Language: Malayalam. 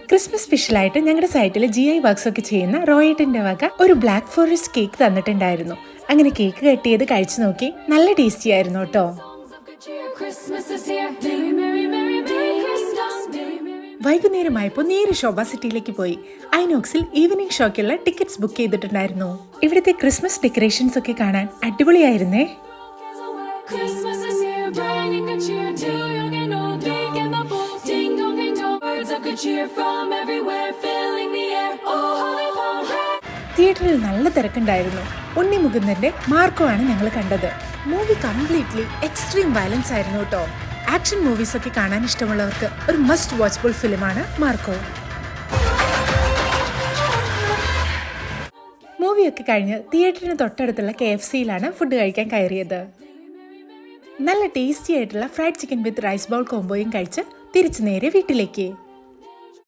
ക്രിസ്മസ് സ്പെഷ്യലായിട്ട് ഞങ്ങളുടെ സൈറ്റിൽ GI വർക്ക്സ് ഒക്കെ ചെയ്യുന്ന റോയേട്ടൻ്റെ വക ഒരു ബ്ലാക്ക് ഫോറസ്റ്റ് കേക്ക് തന്നിട്ടുണ്ടായിരുന്നു. അങ്ങനെ കേക്ക് കട്ട് ചെയ്ത് കഴിച്ചു നോക്കി. നല്ല ടേസ്റ്റി ആയിരുന്നു കേട്ടോ. വൈകുന്നേരമായപ്പോൾ നേരെ ശോഭ സിറ്റിയിലേക്ക് പോയി. ഐനോക്സിൽ ഈവനിങ് ഷോയ്ക്കുള്ള ടിക്കറ്റ്സ് ബുക്ക് ചെയ്തിട്ടുണ്ടായിരുന്നു. ഇവിടുത്തെ ക്രിസ്മസ് ഡെക്കറേഷൻസ് ഒക്കെ കാണാൻ അടിപൊളിയായിരുന്നേ. തിയേറ്ററിൽ നല്ല തിരക്കുണ്ടായിരുന്നു. ഉണ്ണി മുകുന്ദന്റെ മാർക്കോ ആണ് ഞങ്ങൾ കണ്ടത്. മൂവി കംപ്ലീറ്റ്ലി എക്സ്ട്രീം വയലൻസ് ആയിരുന്നു കേട്ടോ. ആക്ഷൻ മൂവീസ് ഒക്കെ കാണാൻ ഇഷ്ടമുള്ളവർക്ക് ഒരു മസ്റ്റ് വാച്ചബിൾ ഫിലിമാണ് മാർക്കോ. മൂവിയൊക്കെ കഴിഞ്ഞ് തിയേറ്ററിന് തൊട്ടടുത്തുള്ള KFCയിലാണ് ഫുഡ് കഴിക്കാൻ കയറിയത്. നല്ല ടേസ്റ്റി ആയിട്ടുള്ള fried chicken with rice bowl കോംബോയും കഴിച്ച് തിരിച്ചു നേരെ വീട്ടിലേക്ക്.